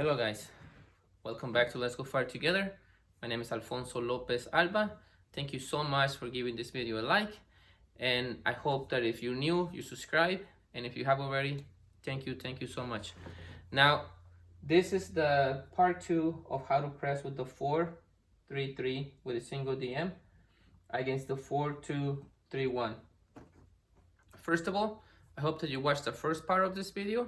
Hello guys, welcome back to Let's Go Far Together. My name is Alfonso Lopez Alba. Thank you so much for giving this video a like, and I hope that if you're new, you subscribe, and if you have already, thank you so much. Now, this is the part 2 of how to press with the 4-3-3 with a single DM against the 4-2-3-1. First of all, I hope that you watched the first part of this video,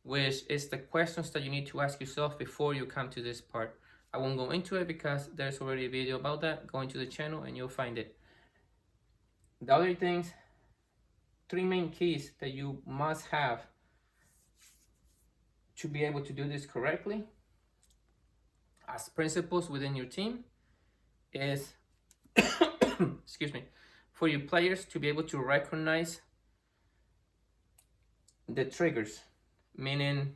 which is the questions that you need to ask yourself before you come to this part. I won't go into it because there's already a video about that. Go into the channel and you'll find it. The other things, 3 main keys that you must have to be able to do this correctly as principles within your team is, excuse me, for your players to be able to recognize the triggers. Meaning,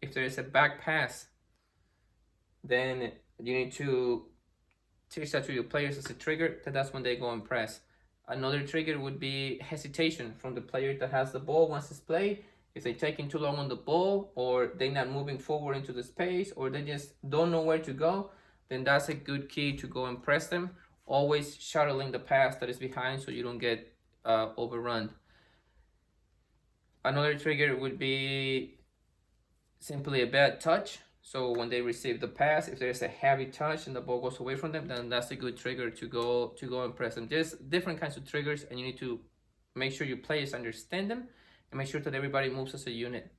if there is a back pass, then you need to teach that to your players as a trigger, that's when they go and press. Another trigger would be hesitation from the player that has the ball once it's played. If they're taking too long on the ball, or they're not moving forward into the space, or they just don't know where to go, then that's a good key to go and press them. Always shuttling the pass that is behind so you don't get overrun. Another trigger would be simply a bad touch. So when they receive the pass, if there's a heavy touch and the ball goes away from them, then that's a good trigger to go and press them. There's different kinds of triggers, and you need to make sure your players understand them and make sure that everybody moves as a unit.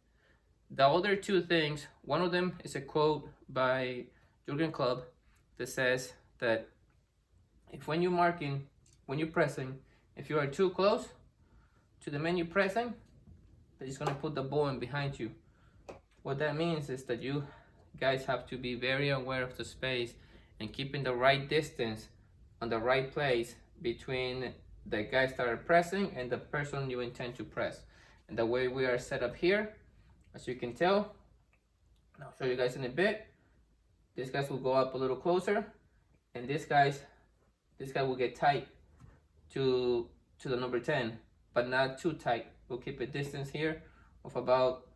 The other 2 things, one of them is a quote by Jurgen Klopp that says that when you're pressing, if you are too close to the man you're pressing, that he's gonna put the ball in behind you. What that means is that you guys have to be very aware of the space and keeping the right distance on the right place between the guys that are pressing and the person you intend to press. And the way we are set up here, as you can tell, and I'll show you guys in a bit, these guys will go up a little closer, and this guy will get tight to the number 10, but not too tight. We'll keep a distance here of about,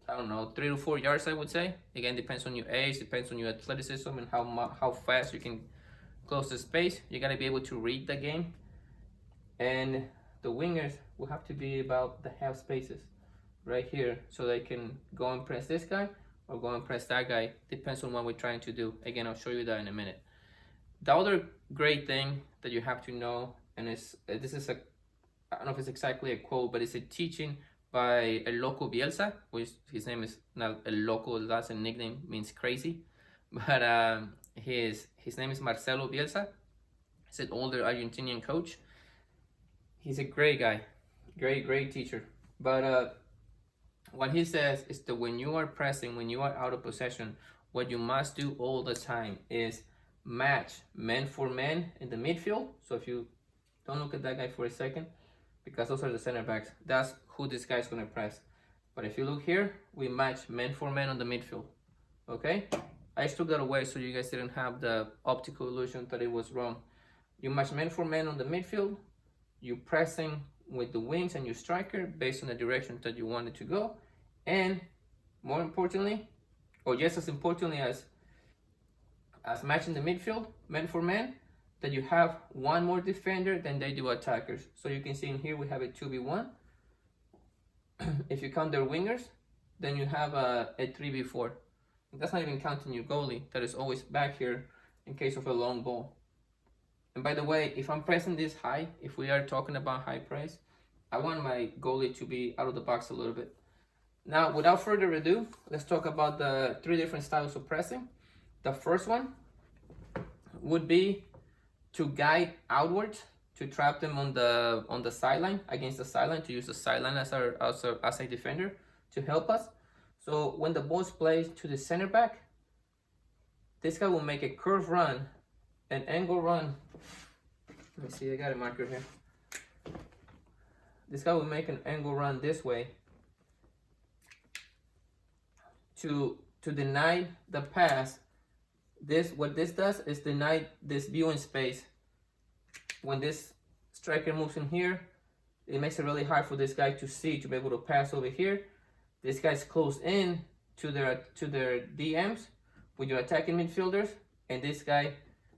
I don't know, 3 to 4 yards, I would say. Again, depends on your age, depends on your athleticism, and how fast you can close the space. You gotta be able to read the game. And the wingers will have to be about the half spaces right here, so they can go and press this guy or go and press that guy. Depends on what we're trying to do. Again, I'll show you that in a minute. The other great thing that you have to know, and this is I don't know if it's exactly a quote, but it's a teaching by El Loco Bielsa, which his name is not El Loco, that's a nickname, means crazy, but his name is Marcelo Bielsa. He's an older Argentinian coach. He's a great guy, great teacher. But what he says is that when you are pressing, when you are out of possession, what you must do all the time is match man for man in the midfield. So if you don't look at that guy for a second, because those are the center backs, that's who this guy's gonna press. But if you look here, we match man for man on the midfield. Okay, I just took that away so you guys didn't have the optical illusion that it was wrong. You match man for man on the midfield, you pressing with the wings and your striker based on the direction that you want it to go, and more importantly, or just as importantly as matching the midfield man for man, that you have one more defender than they do attackers. So you can see in here we have a 2v1. If you count their wingers, then you have a 3v4. That's not even counting your goalie that is always back here in case of a long ball. And by the way, if I'm pressing this high, if we are talking about high press, I want my goalie to be out of the box a little bit. Now, without further ado, let's talk about the 3 different styles of pressing. The first one would be to guide outwards, to trap them on the sideline, against the sideline, to use the sideline as a defender to help us. So when the ball is played to the center back, this guy will make a curve run, an angle run. Let me see, I got a marker here. This guy will make an angle run this way to deny the pass. What this does is deny this viewing space. When this striker moves in here, it makes it really hard for this guy to see, to be able to pass over here. This guy's close in to their DMs with your attacking midfielders, and this guy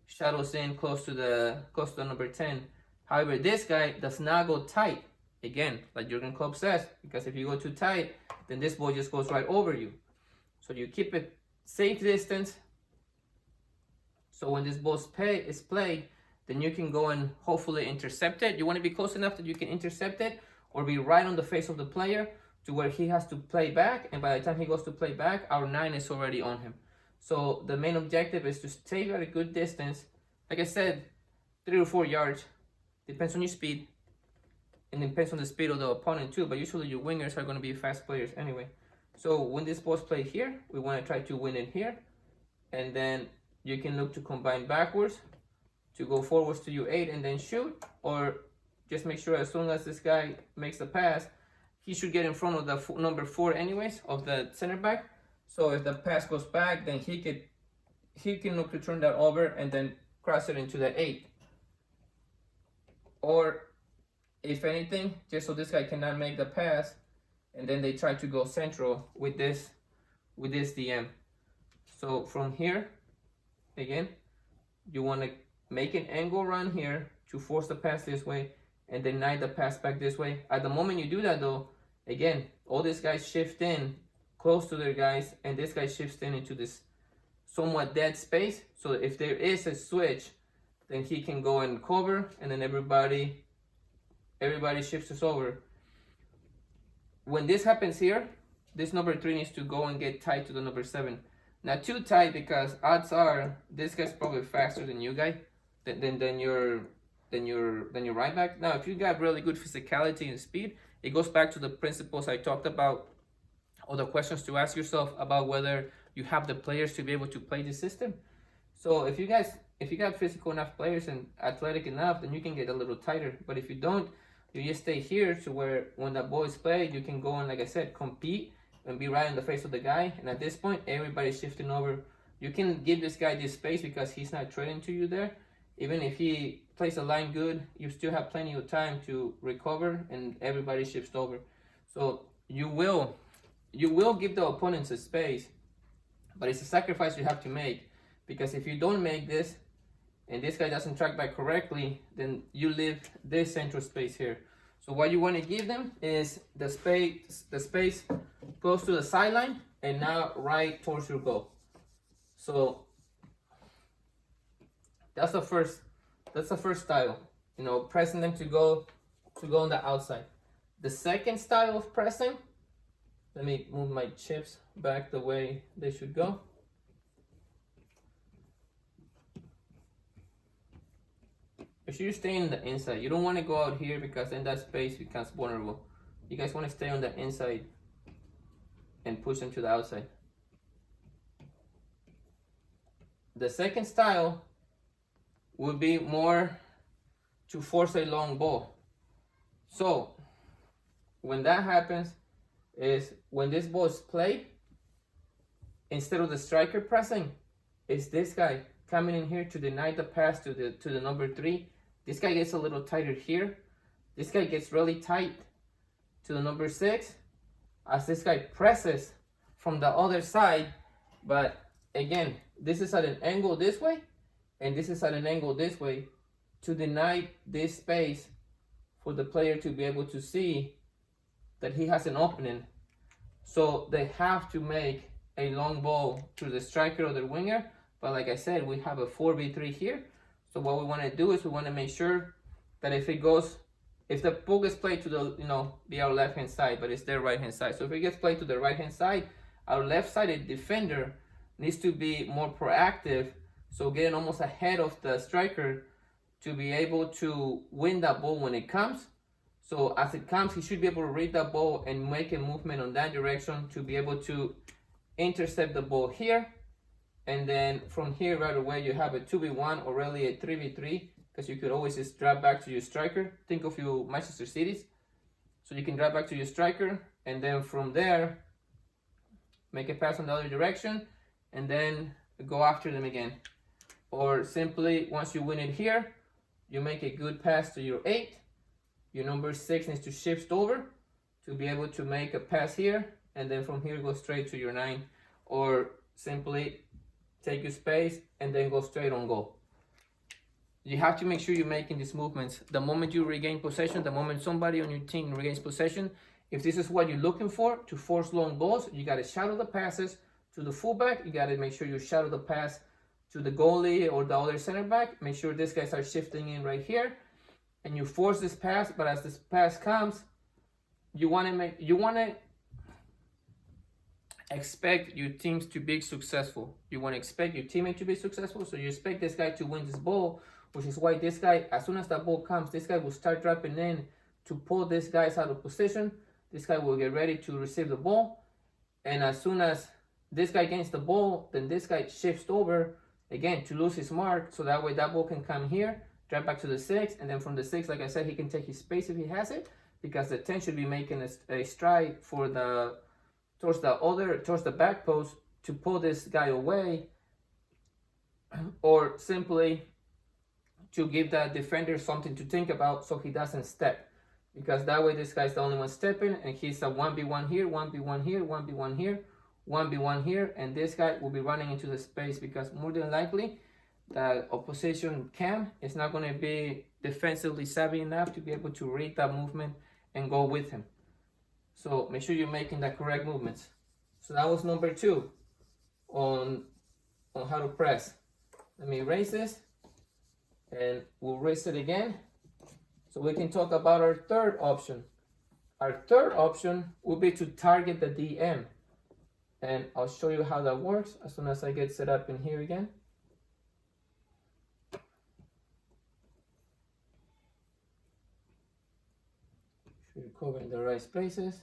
shadows in close to the number 10. However, this guy does not go tight. Again, like Jurgen Klopp says, because if you go too tight, then this ball just goes right over you. So you keep it safe distance. So when this ball is played, then you can go and hopefully intercept it. You want to be close enough that you can intercept it or be right on the face of the player to where he has to play back. And by the time he goes to play back, our 9 is already on him. So the main objective is to stay at a good distance. Like I said, 3 or 4 yards. Depends on your speed. And depends on the speed of the opponent too. But usually your wingers are going to be fast players anyway. So when this ball's played here, we want to try to win it here. And then you can look to combine backwards to go forwards to your 8 and then shoot. Or just make sure as soon as this guy makes the pass, he should get in front of the number 4 anyways, of the center back. So if the pass goes back, then he can look to turn that over and then cross it into the 8. Or if anything, just so this guy cannot make the pass, and then they try to go central with this DM. So from here, again, you want to make an angle run here to force the pass this way and deny the pass back this way. At the moment you do that though, again, all these guys shift in close to their guys, and this guy shifts in into this somewhat dead space. So if there is a switch, then he can go and cover, and then everybody shifts us over. When this happens here, this number 3 needs to go and get tied to the number 7. Not too tight, because odds are this guy's probably faster than you guy, than your right back. Now, if you got really good physicality and speed, it goes back to the principles I talked about, or the questions to ask yourself about whether you have the players to be able to play the system. So if you got physical enough players and athletic enough, then you can get a little tighter. But if you don't, you just stay here to where when the ball is played, you can go and, like I said, compete and be right in the face of the guy. And at this point, everybody's shifting over. You can give this guy this space because he's not trading to you there. Even if he plays a line good, you still have plenty of time to recover, and everybody shifts over. So you will give the opponents a space, but it's a sacrifice you have to make, because if you don't make this and this guy doesn't track back correctly, then you leave this central space here. So what you want to give them is the space close to the sideline and now right towards your goal. So that's the first style, pressing them to go on the outside. The second style of pressing, let me move my chips back the way they should go. Make sure you stay in the inside. You don't want to go out here, because then that space becomes vulnerable. You guys want to stay on the inside and push them to the outside. The second style would be more to force a long ball. So when that happens is when this ball is played, instead of the striker pressing, it's this guy coming in here to deny the pass to the number 3. This guy gets a little tighter here. This guy gets really tight to the number 6 as this guy presses from the other side. But again, this is at an angle this way, and this is at an angle this way to deny this space for the player to be able to see that he has an opening. So they have to make a long ball to the striker or the winger. But like I said, we have a 4v3 here. So what we want to do is we want to make sure that if the ball gets played to the, be our left hand side, but it's their right hand side. So if it gets played to the right hand side, our left sided defender needs to be more proactive. So getting almost ahead of the striker to be able to win that ball when it comes. So as it comes, he should be able to read that ball and make a movement on that direction to be able to intercept the ball here. And then from here right away, you have a 2v1 or really a 3v3, because you could always just drop back to your striker. Think of your Manchester Cities. So you can drop back to your striker, and then from there, make a pass on the other direction, and then go after them again. Or simply, once you win it here, you make a good pass to your 8. Your number 6 needs to shift over to be able to make a pass here and then from here go straight to your 9, or simply take your space and then go straight on goal. You have to make sure you're making these movements. The moment you regain possession, the moment somebody on your team regains possession, if this is what you're looking for to force long balls, you got to shadow the passes to the fullback. You got to make sure you shadow the pass to the goalie or the other center back. Make sure this guy starts shifting in right here, and you force this pass. But as this pass comes, you want to expect your teams to be successful. You want to expect your teammate to be successful, so you expect this guy to win this ball, which is why this guy, as soon as that ball comes, this guy will start dropping in to pull this guys out of position. This guy will get ready to receive the ball, and as soon as this guy gains the ball, then this guy shifts over again to lose his mark, so that way that ball can come here, drop back to the 6, and then from the 6, like I said, he can take his space if he has it, because the 10 should be making a stride for towards the back post to pull this guy away, or simply to give that defender something to think about so he doesn't step, because that way this guy's the only one stepping, and he's a 1v1 here, 1v1 here, 1v1 here, 1v1 here, and this guy will be running into the space, because more than likely the opposition cam is not going to be defensively savvy enough to be able to read that movement and go with him. So make sure you're making the correct movements. So that was number 2 on how to press. Let me erase this, and we'll erase it again, so we can talk about our third option. Our third option will be to target the DM, and I'll show you how that works as soon as I get set up in here again. Sure you're covering the right spaces.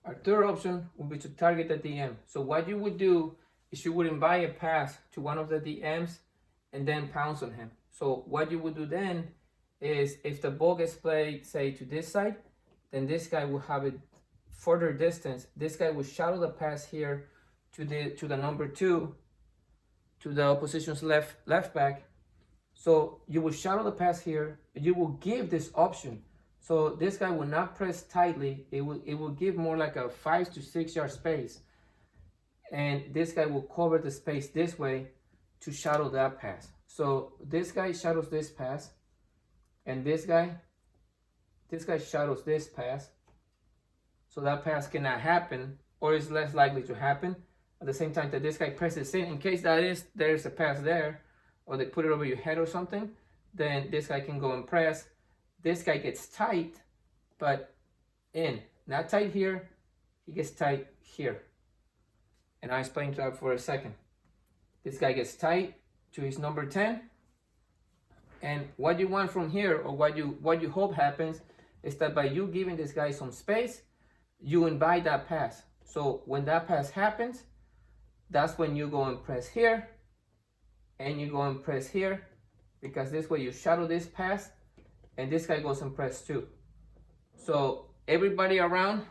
Our third option will be to target the DM. So what you would do is you would invite a pass to one of the DMs and then pounce on him. So what you would do then is, if the ball gets played, say, to this side, then this guy will have it further distance. This guy will shadow the pass here to the number 2, to the opposition's left back. So you will shadow the pass here. You will give this option. So this guy will not press tightly. It will give more like a 5 to 6 yard space. And this guy will cover the space this way to shadow that pass. So this guy shadows this pass, and this guy shadows this pass. So that pass cannot happen, or is less likely to happen. At the same time that this guy presses in case there's a pass there, or they put it over your head or something, then this guy can go and press. This guy gets tight, but in. Not tight here, he gets tight here. And I'll explain that for a second. This guy gets tight to his number 10. And what you want from here, or what you hope happens, is that by you giving this guy some space, you invite that pass. So when that pass happens, that's when you go and press here, and you go and press here, because this way you shadow this pass, and this guy goes and press too. So everybody around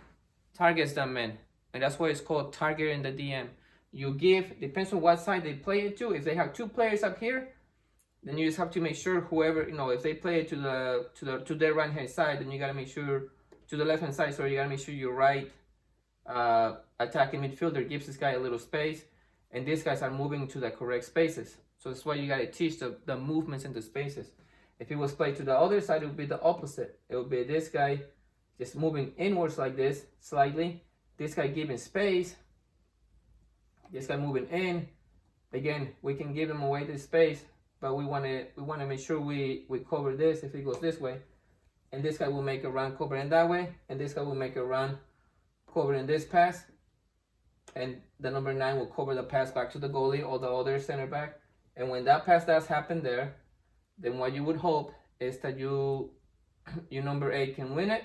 targets that man, and that's why it's called targeting the DM. You give, depends on what side they play it to. If they have 2 players up here, then you just have to make sure whoever, if they play it to their right hand side, then you gotta make sure, to the left hand side, sorry, you gotta make sure your right attacking midfielder gives this guy a little space, and these guys are moving to the correct spaces. So that's why you gotta teach the movements in the spaces. If it was played to the other side, it would be the opposite. It would be this guy just moving inwards like this, slightly. This guy giving space. This guy moving in. Again, we can give him away this space, but we want to make sure we cover this if it goes this way. And this guy will make a run covering that way, and this guy will make a run covering this pass. And the number 9 will cover the pass back to the goalie or the other center back. And when that pass does happen there, then what you would hope is that your number 8 can win it,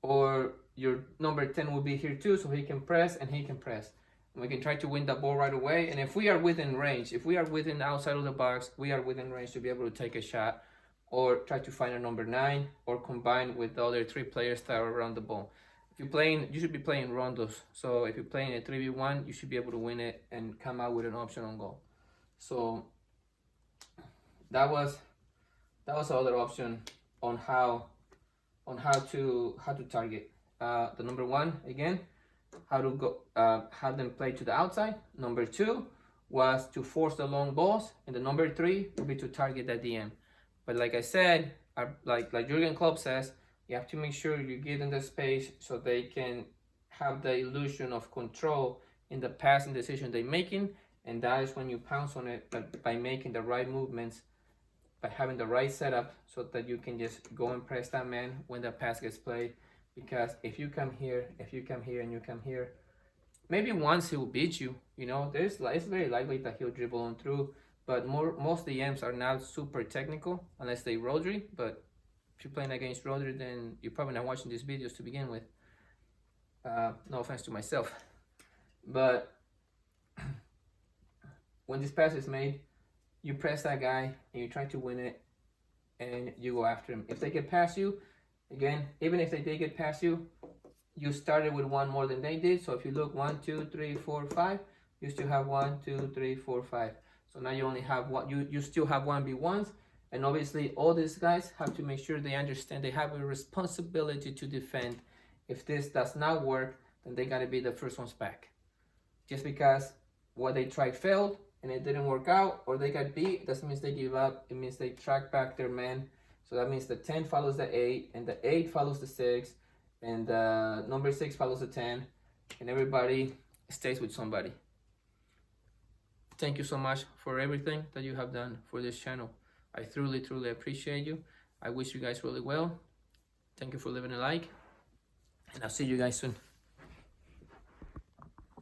or your number 10 will be here too, so he can press and he can press. And we can try to win the ball right away. And if we are within range, if we are within outside of the box, we are within range to be able to take a shot, or try to find a number 9, or combine with the other 3 players that are around the ball. If you're playing, you should be playing rondos. So if you're playing a 3v1, you should be able to win it and come out with an option on goal. So that was the other option on how on how to target. The number one, again, how to go have them play to the outside. Number two was to force the long balls, and the number three would be to target the DM. But like I said, like Jurgen Klopp says, you have to make sure you give them the space so they can have the illusion of control in the passing decision they're making, and that is when you pounce on it by making the right movements, by having the right setup, so that you can just go and press that man when the pass gets played. Because if you come here, and you come here, maybe once he will beat you. You know, it's very likely that he'll dribble on through. But most DMs are not super technical unless they Rodri. But if you're playing against Rodri, then you're probably not watching these videos to begin with. No offense to myself, but when this pass is made, you press that guy and you try to win it, and you go after him. If they get past you, again, even if they did get past you, you started with one more than they did. So if you look 1, 2, 3, 4, 5, you still have 1, 2, 3, 4, 5. So now you only have one. You still have 1v1s, and obviously all these guys have to make sure they understand they have a responsibility to defend. If this does not work, then they gotta be the first ones back. Just because what they tried failed and it didn't work out, or they got beat, doesn't mean they give up. It means they track back their man. So that means the 10 follows the 8, and the 8 follows the 6, and the number 6 follows the 10, and everybody stays with somebody. Thank you so much for everything that you have done for this channel. I truly appreciate you. I wish you guys really well. Thank you for leaving a like, and I'll see you guys soon.